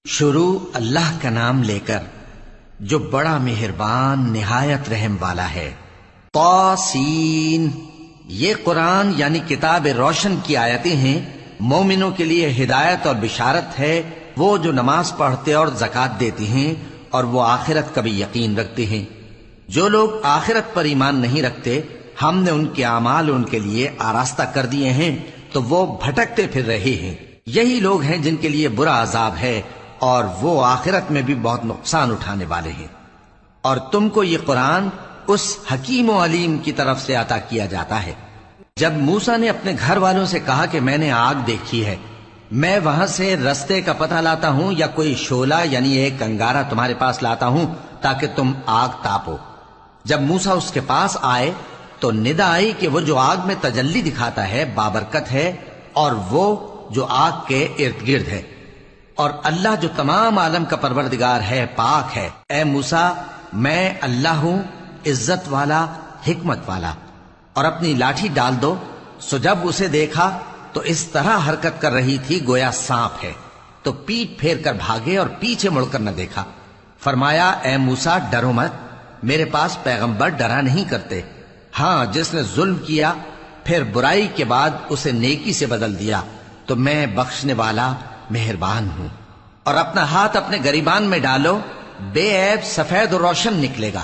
شروع اللہ کا نام لے کر جو بڑا مہربان نہایت رحم والا ہے۔ طاسین، یہ قرآن یعنی کتاب روشن کی آیتیں ہیں، مومنوں کے لیے ہدایت اور بشارت ہے، وہ جو نماز پڑھتے اور زکوٰۃ دیتے ہیں اور وہ آخرت کا بھی یقین رکھتے ہیں۔ جو لوگ آخرت پر ایمان نہیں رکھتے، ہم نے ان کے اعمال ان کے لیے آراستہ کر دیے ہیں تو وہ بھٹکتے پھر رہے ہیں۔ یہی لوگ ہیں جن کے لیے برا عذاب ہے اور وہ آخرت میں بھی بہت نقصان اٹھانے والے ہیں۔ اور تم کو یہ قرآن اس حکیم و علیم کی طرف سے عطا کیا جاتا ہے۔ جب موسیٰ نے اپنے گھر والوں سے کہا کہ میں نے آگ دیکھی ہے، میں وہاں سے رستے کا پتہ لاتا ہوں یا کوئی شعلہ یعنی ایک انگارہ تمہارے پاس لاتا ہوں تاکہ تم آگ تاپو۔ جب موسیٰ اس کے پاس آئے تو ندا آئی کہ وہ جو آگ میں تجلی دکھاتا ہے بابرکت ہے، اور وہ جو آگ کے ارد گرد ہے، اور اللہ جو تمام عالم کا پروردگار ہے پاک ہے۔ اے موسیٰ، میں اللہ ہوں، عزت والا، حکمت والا، اور اپنی لاٹھی ڈال دو۔ سو جب اسے دیکھا تو اس طرح حرکت کر رہی تھی گویا سانپ ہے، تو پیٹ پھیر کر بھاگے اور پیچھے مڑ کر نہ دیکھا۔ فرمایا، اے موسیٰ، ڈرو مت، میرے پاس پیغمبر ڈرا نہیں کرتے۔ ہاں، جس نے ظلم کیا پھر برائی کے بعد اسے نیکی سے بدل دیا تو میں بخشنے والا مہربان ہوں۔ اور اپنا ہاتھ اپنے گریبان میں ڈالو، بے عیب سفید و روشن نکلے گا۔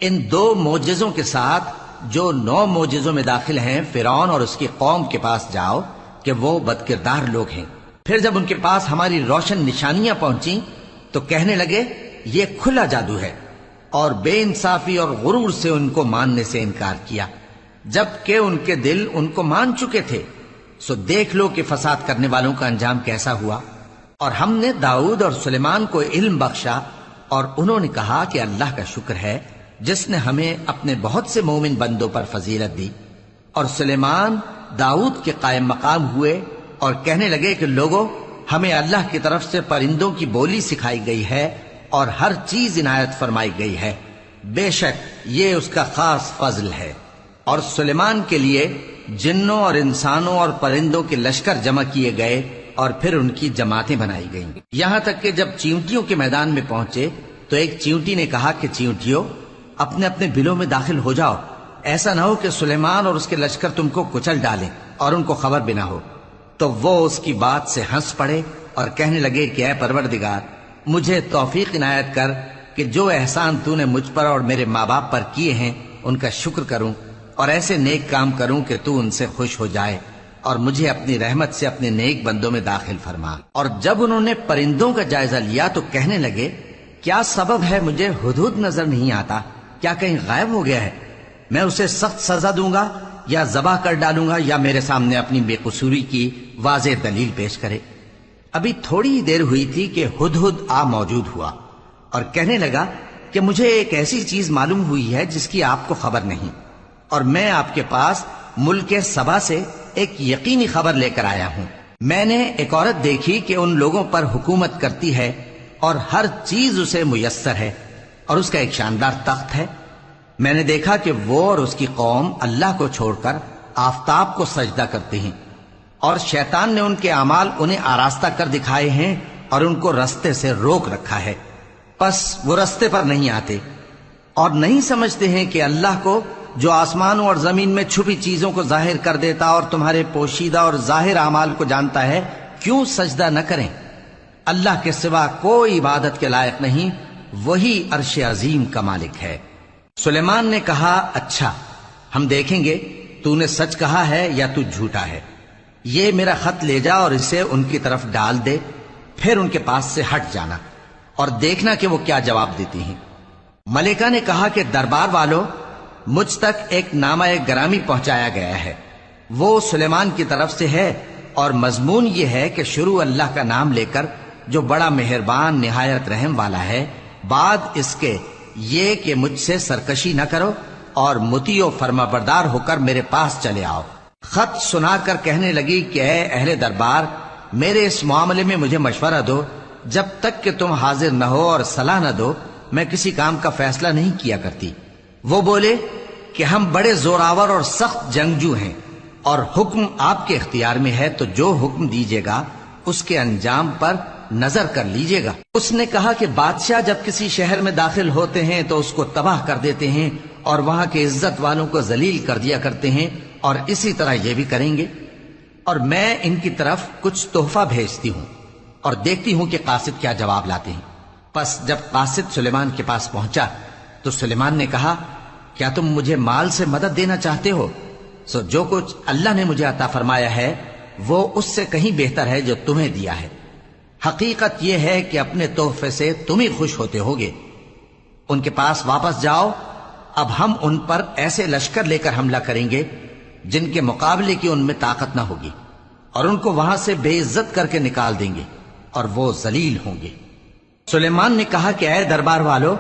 ان 2 معجزوں کے ساتھ جو 9 معجزوں میں داخل ہیں فرعون اور اس کی قوم کے پاس جاؤ کہ وہ بدکردار لوگ ہیں۔ پھر جب ان کے پاس ہماری روشن نشانیاں پہنچیں تو کہنے لگے یہ کھلا جادو ہے، اور بے انصافی اور غرور سے ان کو ماننے سے انکار کیا، جبکہ ان کے دل ان کو مان چکے تھے۔ سو دیکھ لو کہ فساد کرنے والوں کا انجام کیسا ہوا۔ اور ہم نے داؤد اور سلیمان کو علم بخشا، اور انہوں نے کہا کہ اللہ کا شکر ہے جس نے ہمیں اپنے بہت سے مومن بندوں پر فضیلت دی۔ اور سلیمان داؤد کے قائم مقام ہوئے اور کہنے لگے کہ لوگوں، ہمیں اللہ کی طرف سے پرندوں کی بولی سکھائی گئی ہے اور ہر چیز عنایت فرمائی گئی ہے، بے شک یہ اس کا خاص فضل ہے۔ اور سلیمان کے لیے جنوں اور انسانوں اور پرندوں کے لشکر جمع کیے گئے اور پھر ان کی جماعتیں بنائی گئیں، یہاں تک کہ جب چیونٹیوں کے میدان میں پہنچے تو ایک چیونٹی نے کہا کہ چیونٹیوں، اپنے اپنے بلوں میں داخل ہو جاؤ، ایسا نہ ہو کہ سلیمان اور اس کے لشکر تم کو کچل ڈالیں اور ان کو خبر بھی نہ ہو۔ تو وہ اس کی بات سے ہنس پڑے اور کہنے لگے کہ اے پروردگار، مجھے توفیق عنایت کر کہ جو احسان تو نے مجھ پر اور میرے ماں باپ پر کیے ہیں ان کا شکر کروں، اور ایسے نیک کام کروں کہ تو ان سے خوش ہو جائے، اور مجھے اپنی رحمت سے اپنے نیک بندوں میں داخل فرما۔ اور جب انہوں نے پرندوں کا جائزہ لیا تو کہنے لگے کیا سبب ہے مجھے ہدہد نظر نہیں آتا؟ کیا کہیں غائب ہو گیا ہے؟ میں اسے سخت سزا دوں گا یا ذبح کر ڈالوں گا یا میرے سامنے اپنی بے قصوری کی واضح دلیل پیش کرے۔ ابھی تھوڑی ہی دیر ہوئی تھی کہ ہدہد آ موجود ہوا اور کہنے لگا کہ مجھے ایک ایسی چیز معلوم ہوئی ہے جس کی آپ کو خبر نہیں، اور میں آپ کے پاس ملک سبا سے ایک یقینی خبر لے کر آیا ہوں۔ میں نے ایک عورت دیکھی کہ ان لوگوں پر حکومت کرتی ہے اور ہر چیز اسے میسر ہے، اور اس کا ایک شاندار تخت ہے۔ میں نے دیکھا کہ وہ اور اس کی قوم اللہ کو چھوڑ کر آفتاب کو سجدہ کرتے ہیں، اور شیطان نے ان کے اعمال انہیں آراستہ کر دکھائے ہیں اور ان کو رستے سے روک رکھا ہے، پس وہ رستے پر نہیں آتے، اور نہیں سمجھتے ہیں کہ اللہ کو جو آسمانوں اور زمین میں چھپی چیزوں کو ظاہر کر دیتا اور تمہارے پوشیدہ اور ظاہر اعمال کو جانتا ہے، کیوں سجدہ نہ کریں؟ اللہ کے سوا کوئی عبادت کے لائق نہیں، وہی عرش عظیم کا مالک ہے۔ سلیمان نے کہا اچھا، ہم دیکھیں گے تو نے سچ کہا ہے یا تو جھوٹا ہے۔ یہ میرا خط لے جا اور اسے ان کی طرف ڈال دے، پھر ان کے پاس سے ہٹ جانا اور دیکھنا کہ وہ کیا جواب دیتی ہیں۔ ملکہ نے کہا کہ دربار والو، مجھ تک ایک نامہ گرامی پہنچایا گیا ہے، وہ سلیمان کی طرف سے ہے، اور مضمون یہ ہے کہ شروع اللہ کا نام لے کر جو بڑا مہربان نہایت رحم والا ہے، بعد اس کے یہ کہ مجھ سے سرکشی نہ کرو اور مطیع و فرما بردار ہو کر میرے پاس چلے آؤ۔ خط سنا کر کہنے لگی کہ اے اہل دربار، میرے اس معاملے میں مجھے مشورہ دو، جب تک کہ تم حاضر نہ ہو اور صلاح نہ دو میں کسی کام کا فیصلہ نہیں کیا کرتی۔ وہ بولے کہ ہم بڑے زوراور اور سخت جنگجو ہیں، اور حکم آپ کے اختیار میں ہے، تو جو حکم دیجیے گا اس کے انجام پر نظر کر لیجئے گا۔ اس نے کہا کہ بادشاہ جب کسی شہر میں داخل ہوتے ہیں تو اس کو تباہ کر دیتے ہیں اور وہاں کے عزت والوں کو ذلیل کر دیا کرتے ہیں، اور اسی طرح یہ بھی کریں گے، اور میں ان کی طرف کچھ تحفہ بھیجتی ہوں اور دیکھتی ہوں کہ قاصد کیا جواب لاتے ہیں۔ پس جب قاصد سلیمان کے پاس پہنچا تو سلیمان نے کہا، کیا تم مجھے مال سے مدد دینا چاہتے ہو؟ سو جو کچھ اللہ نے مجھے عطا فرمایا ہے وہ اس سے کہیں بہتر ہے جو تمہیں دیا ہے۔ حقیقت یہ ہے کہ اپنے تحفے سے تم ہی خوش ہوتے ہوگے۔ ان کے پاس واپس جاؤ، اب ہم ان پر ایسے لشکر لے کر حملہ کریں گے جن کے مقابلے کی ان میں طاقت نہ ہوگی، اور ان کو وہاں سے بے عزت کر کے نکال دیں گے اور وہ ذلیل ہوں گے۔ سلیمان نے کہا کہ اے دربار والو،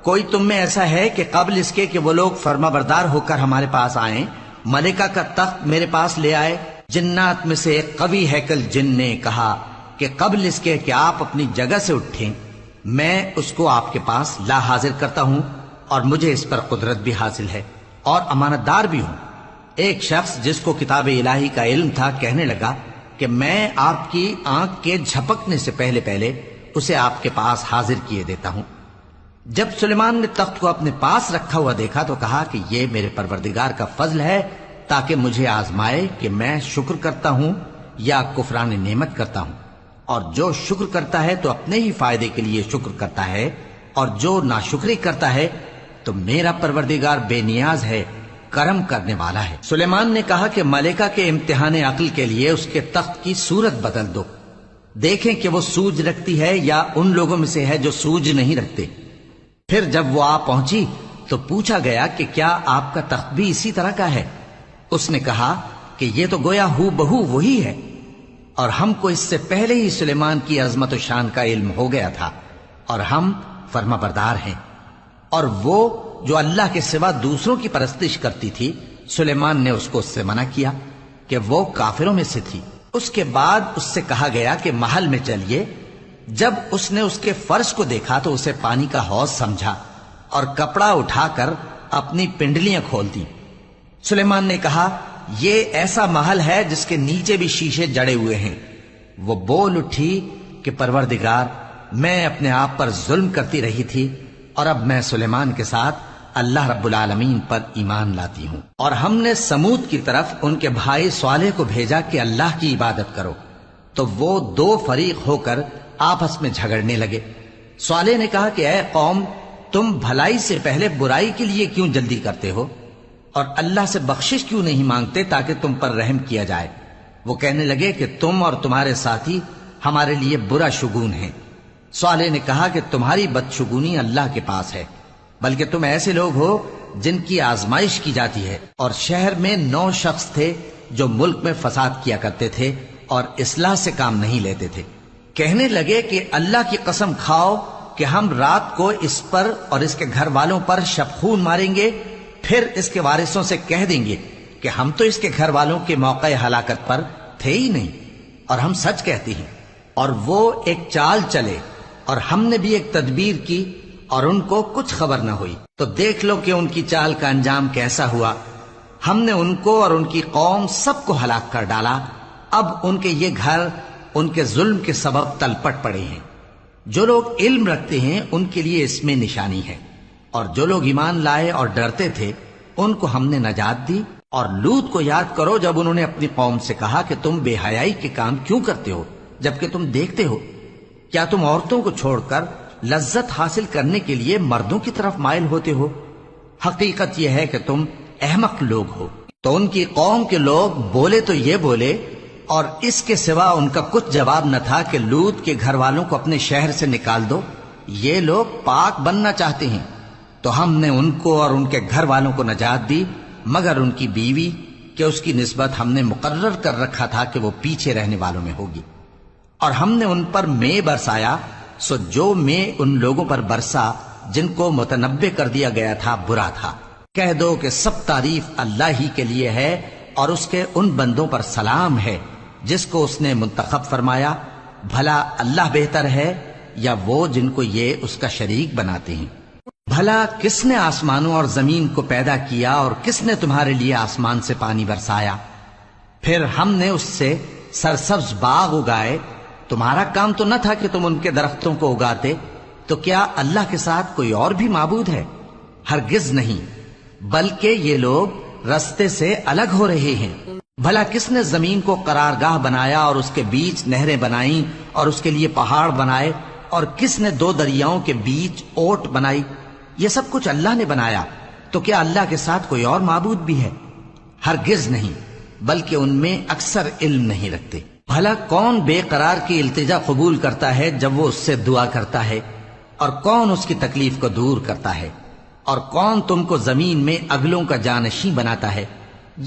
کوئی تم میں ایسا ہے کہ قبل اس کے کہ وہ لوگ فرما بردار ہو کر ہمارے پاس آئیں، ملکہ کا تخت میرے پاس لے آئے؟ جنات میں سے ایک قوی ہیکل جن نے کہا کہ قبل اس کے کہ آپ اپنی جگہ سے اٹھیں میں اس کو آپ کے پاس لا حاضر کرتا ہوں، اور مجھے اس پر قدرت بھی حاصل ہے اور امانت دار بھی ہوں۔ ایک شخص جس کو کتاب الہی کا علم تھا کہنے لگا کہ میں آپ کی آنکھ کے جھپکنے سے پہلے پہلے اسے آپ کے پاس حاضر کیے دیتا ہوں۔ جب سلیمان نے تخت کو اپنے پاس رکھا ہوا دیکھا تو کہا کہ یہ میرے پروردگار کا فضل ہے تاکہ مجھے آزمائے کہ میں شکر کرتا ہوں یا کفران نعمت کرتا ہوں، اور جو شکر کرتا ہے تو اپنے ہی فائدے کے لیے شکر کرتا ہے، اور جو ناشکری کرتا ہے تو میرا پروردگار بے نیاز ہے، کرم کرنے والا ہے۔ سلیمان نے کہا کہ ملکہ کے امتحان عقل کے لیے اس کے تخت کی صورت بدل دو، دیکھیں کہ وہ سوج رکھتی ہے یا ان لوگوں میں سے ہے جو سوج نہیں رکھتے۔ پھر جب وہ آ پہنچی تو پوچھا گیا کہ کیا آپ کا تخت بھی اسی طرح کا ہے؟ اس نے کہا کہ یہ تو گویا ہو بہو وہی ہے، اور ہم کو اس سے پہلے ہی سلیمان کی عظمت و شان کا علم ہو گیا تھا، اور ہم فرما بردار ہیں۔ اور وہ جو اللہ کے سوا دوسروں کی پرستش کرتی تھی، سلیمان نے اس کو اس سے منع کیا کہ وہ کافروں میں سے تھی۔ اس کے بعد اس سے کہا گیا کہ محل میں چلیے۔ جب اس نے اس کے فرش کو دیکھا تو اسے پانی کا حوض سمجھا اور کپڑا اٹھا کر اپنی پنڈلیاں کھول دی۔ سلیمان نے کہا، یہ ایسا محل ہے جس کے نیچے بھی شیشے جڑے ہوئے ہیں۔ وہ بول اٹھی کہ پروردگار، میں اپنے آپ پر ظلم کرتی رہی تھی، اور اب میں سلیمان کے ساتھ اللہ رب العالمین پر ایمان لاتی ہوں۔ اور ہم نے سمود کی طرف ان کے بھائی صالح کو بھیجا کہ اللہ کی عبادت کرو، تو وہ دو فریق ہو کر آپس میں جھگڑنے لگے۔ صالح نے کہا کہ اے قوم، تم بھلائی سے پہلے برائی کے لیے کیوں جلدی کرتے ہو، اور اللہ سے بخشش کیوں نہیں مانگتے تاکہ تم پر رحم کیا جائے؟ وہ کہنے لگے کہ تم اور تمہارے ساتھی ہمارے لیے برا شگون ہیں۔ صالح نے کہا کہ تمہاری بدشگونی اللہ کے پاس ہے، بلکہ تم ایسے لوگ ہو جن کی آزمائش کی جاتی ہے۔ اور شہر میں 9 شخص تھے جو ملک میں فساد کیا کرتے تھے اور اصلاح سے کام نہیں لیتے تھے۔ کہنے لگے کہ اللہ کی قسم کھاؤ کہ ہم رات کو اس پر اور اس کے گھر والوں پر شبخون ماریں گے، پھر اس کے وارثوں سے کہہ دیں گے کہ ہم تو اس کے گھر والوں کے موقع ہلاکت پر تھے ہی نہیں، اور ہم سچ کہتے ہیں۔ اور وہ ایک چال چلے، اور ہم نے بھی ایک تدبیر کی، اور ان کو کچھ خبر نہ ہوئی۔ تو دیکھ لو کہ ان کی چال کا انجام کیسا ہوا۔ ہم نے ان کو اور ان کی قوم سب کو ہلاک کر ڈالا۔ اب ان کے یہ گھر ان کے ظلم کے سبب تلپٹ پڑے ہیں۔ جو لوگ علم رکھتے ہیں ان کے لیے اس میں نشانی ہے، اور جو لوگ ایمان لائے اور ڈرتے تھے ان کو ہم نے نجات دی۔ اور لوط کو یاد کرو جب انہوں نے اپنی قوم سے کہا کہ تم بے حیائی کے کام کیوں کرتے ہو جبکہ تم دیکھتے ہو؟ کیا تم عورتوں کو چھوڑ کر لذت حاصل کرنے کے لیے مردوں کی طرف مائل ہوتے ہو؟ حقیقت یہ ہے کہ تم احمق لوگ ہو۔ تو ان کی قوم کے لوگ بولے تو یہ بولے، اور اس کے سوا ان کا کچھ جواب نہ تھا کہ لوط کے گھر والوں کو اپنے شہر سے نکال دو، یہ لوگ پاک بننا چاہتے ہیں۔ تو ہم نے ان کو اور ان کے گھر والوں کو نجات دی، مگر ان کی بیوی کہ اس کی نسبت ہم نے مقرر کر رکھا تھا کہ وہ پیچھے رہنے والوں میں ہوگی۔ اور ہم نے ان پر مے برسایا، سو جو مے ان لوگوں پر برسا جن کو متنبع کر دیا گیا تھا برا تھا۔ کہہ دو کہ سب تعریف اللہ ہی کے لیے ہے، اور اس کے ان بندوں پر سلام ہے جس کو اس نے منتخب فرمایا۔ بھلا اللہ بہتر ہے یا وہ جن کو یہ اس کا شریک بناتے ہیں؟ بھلا کس نے آسمانوں اور زمین کو پیدا کیا، اور کس نے تمہارے لیے آسمان سے پانی برسایا؟ پھر ہم نے اس سے سرسبز باغ اگائے تمہارا کام تو نہ تھا کہ تم ان کے درختوں کو اگاتے، تو کیا اللہ کے ساتھ کوئی اور بھی معبود ہے؟ ہرگز نہیں، بلکہ یہ لوگ رستے سے الگ ہو رہے ہیں۔ بھلا کس نے زمین کو قرارگاہ بنایا اور اس کے بیچ نہریں بنائیں اور اس کے لیے پہاڑ بنائے، اور کس نے دو دریاؤں کے بیچ اوٹ بنائی؟ یہ سب کچھ اللہ نے بنایا، تو کیا اللہ کے ساتھ کوئی اور معبود بھی ہے؟ ہرگز نہیں، بلکہ ان میں اکثر علم نہیں رکھتے۔ بھلا کون بے قرار کی التجا قبول کرتا ہے جب وہ اس سے دعا کرتا ہے، اور کون اس کی تکلیف کو دور کرتا ہے، اور کون تم کو زمین میں اگلوں کا جانشین بناتا ہے؟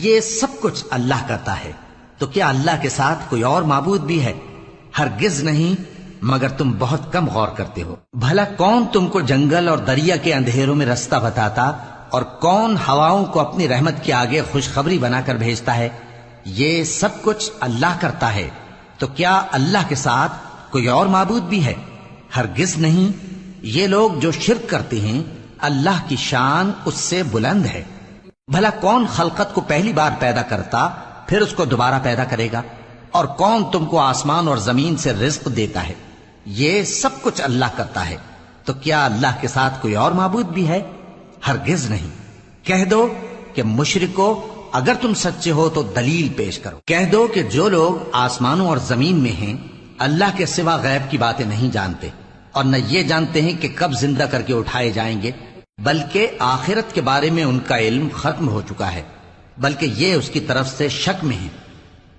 یہ سب کچھ اللہ کرتا ہے، تو کیا اللہ کے ساتھ کوئی اور معبود بھی ہے؟ ہرگز نہیں، مگر تم بہت کم غور کرتے ہو۔ بھلا کون تم کو جنگل اور دریا کے اندھیروں میں رستہ بتاتا، اور کون ہواؤں کو اپنی رحمت کے آگے خوشخبری بنا کر بھیجتا ہے؟ یہ سب کچھ اللہ کرتا ہے، تو کیا اللہ کے ساتھ کوئی اور معبود بھی ہے؟ ہرگز نہیں۔ یہ لوگ جو شرک کرتے ہیں، اللہ کی شان اس سے بلند ہے۔ بھلا کون خلقت کو پہلی بار پیدا کرتا پھر اس کو دوبارہ پیدا کرے گا؟ اور کون تم کو آسمان اور زمین سے رزق دیتا ہے؟ یہ سب کچھ اللہ کرتا ہے، تو کیا اللہ کے ساتھ کوئی اور معبود بھی ہے؟ ہرگز نہیں۔ کہہ دو کہ مشرکو، اگر تم سچے ہو تو دلیل پیش کرو۔ کہہ دو کہ جو لوگ آسمانوں اور زمین میں ہیں اللہ کے سوا غیب کی باتیں نہیں جانتے، اور نہ یہ جانتے ہیں کہ کب زندہ کر کے اٹھائے جائیں گے، بلکہ آخرت کے بارے میں ان کا علم ختم ہو چکا ہے، بلکہ یہ اس کی طرف سے شک میں ہیں،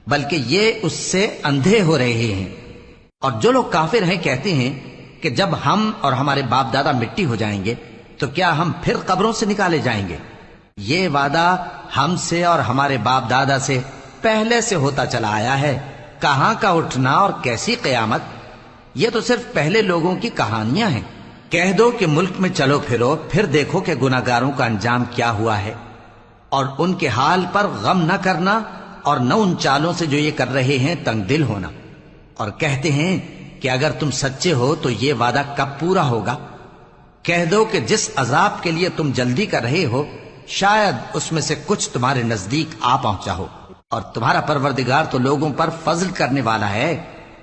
بلکہ یہ اس سے اندھے ہو رہے ہیں۔ اور جو لوگ کافر ہیں کہتے ہیں کہ جب ہم اور ہمارے باپ دادا مٹی ہو جائیں گے تو کیا ہم پھر قبروں سے نکالے جائیں گے؟ یہ وعدہ ہم سے اور ہمارے باپ دادا سے پہلے سے ہوتا چلا آیا ہے، کہاں کا اٹھنا اور کیسی قیامت؟ یہ تو صرف پہلے لوگوں کی کہانیاں ہیں۔ کہہ دو کہ ملک میں چلو پھرو، پھر دیکھو کہ گناہگاروں کا انجام کیا ہوا ہے، اور ان کے حال پر غم نہ کرنا، اور نہ ان چالوں سے جو یہ کر رہے ہیں تنگ دل ہونا۔ اور کہتے ہیں کہ اگر تم سچے ہو تو یہ وعدہ کب پورا ہوگا؟ کہہ دو کہ جس عذاب کے لیے تم جلدی کر رہے ہو شاید اس میں سے کچھ تمہارے نزدیک آ پہنچا ہو، اور تمہارا پروردگار تو لوگوں پر فضل کرنے والا ہے،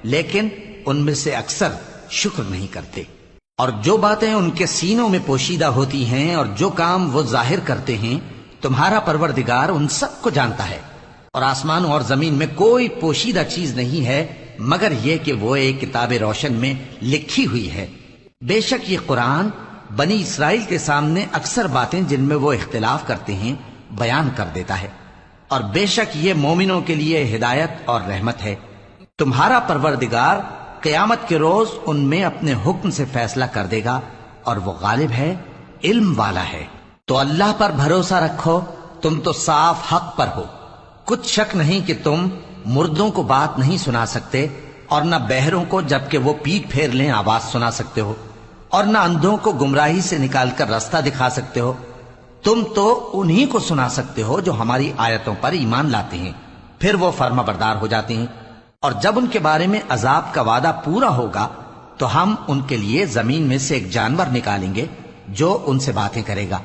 لیکن ان میں سے اکثر شکر نہیں کرتے۔ اور جو باتیں ان کے سینوں میں پوشیدہ ہوتی ہیں اور جو کام وہ ظاہر کرتے ہیں، تمہارا پروردگار ان سب کو جانتا ہے۔ اور آسمانوں اور زمین میں کوئی پوشیدہ چیز نہیں ہے مگر یہ کہ وہ ایک کتاب روشن میں لکھی ہوئی ہے۔ بے شک یہ قرآن بنی اسرائیل کے سامنے اکثر باتیں جن میں وہ اختلاف کرتے ہیں بیان کر دیتا ہے، اور بے شک یہ مومنوں کے لیے ہدایت اور رحمت ہے۔ تمہارا پروردگار قیامت کے روز ان میں اپنے حکم سے فیصلہ کر دے گا، اور وہ غالب ہے، علم والا ہے۔ تو اللہ پر بھروسہ رکھو، تم تو صاف حق پر ہو۔ کچھ شک نہیں کہ تم مردوں کو بات نہیں سنا سکتے، اور نہ بہروں کو جبکہ وہ پیٹ پھیر لیں آواز سنا سکتے ہو، اور نہ اندھوں کو گمراہی سے نکال کر راستہ دکھا سکتے ہو۔ تم تو انہی کو سنا سکتے ہو جو ہماری آیتوں پر ایمان لاتے ہیں، پھر وہ فرما بردار ہو جاتے ہیں۔ اور جب ان کے بارے میں عذاب کا وعدہ پورا ہوگا تو ہم ان کے لیے زمین میں سے ایک جانور نکالیں گے جو ان سے باتیں کرے گا۔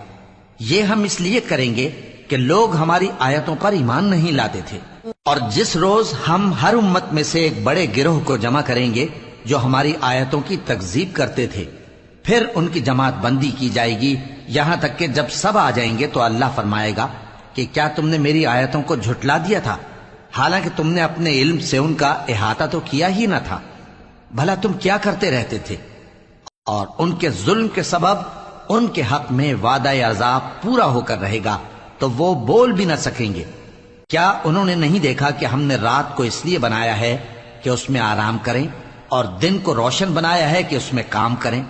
یہ ہم اس لیے کریں گے کہ لوگ ہماری آیتوں پر ایمان نہیں لاتے تھے۔ اور جس روز ہم ہر امت میں سے ایک بڑے گروہ کو جمع کریں گے جو ہماری آیتوں کی تکذیب کرتے تھے، پھر ان کی جماعت بندی کی جائے گی، یہاں تک کہ جب سب آ جائیں گے تو اللہ فرمائے گا کہ کیا تم نے میری آیتوں کو جھٹلا دیا تھا، حالانکہ تم نے اپنے علم سے ان کا احاطہ تو کیا ہی نہ تھا؟ بھلا تم کیا کرتے رہتے تھے؟ اور ان کے ظلم کے سبب ان کے حق میں وعدہ عذاب پورا ہو کر رہے گا تو وہ بول بھی نہ سکیں گے۔ کیا انہوں نے نہیں دیکھا کہ ہم نے رات کو اس لیے بنایا ہے کہ اس میں آرام کریں، اور دن کو روشن بنایا ہے کہ اس میں کام کریں؟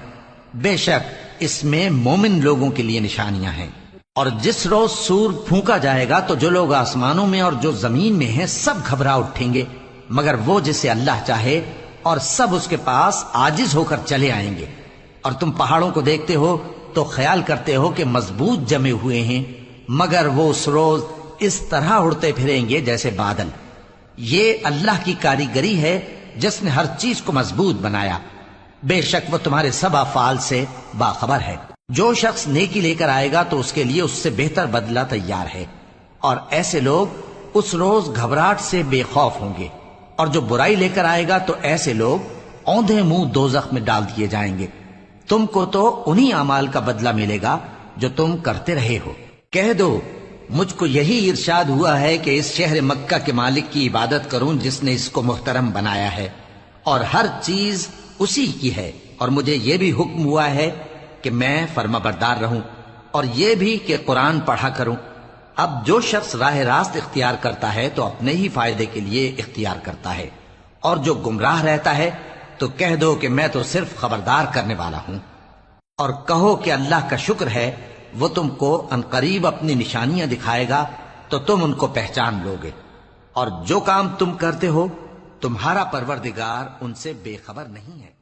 بے شک اس میں مومن لوگوں کے لیے نشانیاں ہیں۔ اور جس روز سور پھونکا جائے گا تو جو لوگ آسمانوں میں اور جو زمین میں ہیں سب گھبرا اٹھیں گے مگر وہ جسے اللہ چاہے، اور سب اس کے پاس عاجز ہو کر چلے آئیں گے۔ اور تم پہاڑوں کو دیکھتے ہو تو خیال کرتے ہو کہ مضبوط جمے ہوئے ہیں، مگر وہ اس روز اس طرح اڑتے پھریں گے جیسے بادل۔ یہ اللہ کی کاریگری ہے جس نے ہر چیز کو مضبوط بنایا، بے شک وہ تمہارے سب افعال سے باخبر ہے۔ جو شخص نیکی لے کر آئے گا تو اس کے لیے اس سے بہتر بدلہ تیار ہے، اور ایسے لوگ اس روز گھبراہٹ سے بے خوف ہوں گے۔ اور جو برائی لے کر آئے گا تو ایسے لوگ اوندھے منہ دوزخ میں ڈال دیے جائیں گے۔ تم کو تو انہی اعمال کا بدلہ ملے گا جو تم کرتے رہے ہو۔ کہہ دو مجھ کو یہی ارشاد ہوا ہے کہ اس شہر مکہ کے مالک کی عبادت کروں جس نے اس کو محترم بنایا ہے اور ہر چیز اسی کی ہے، اور مجھے یہ بھی حکم ہوا ہے کہ میں فرما بردار رہوں، اور یہ بھی کہ قرآن پڑھا کروں۔ اب جو شخص راہ راست اختیار کرتا ہے تو اپنے ہی فائدے کے لیے اختیار کرتا ہے، اور جو گمراہ رہتا ہے تو کہہ دو کہ میں تو صرف خبردار کرنے والا ہوں۔ اور کہو کہ اللہ کا شکر ہے وہ تم کو عنقریب اپنی نشانیاں دکھائے گا تو تم ان کو پہچان لو گے، اور جو کام تم کرتے ہو تمہارا پروردگار ان سے بے خبر نہیں ہے۔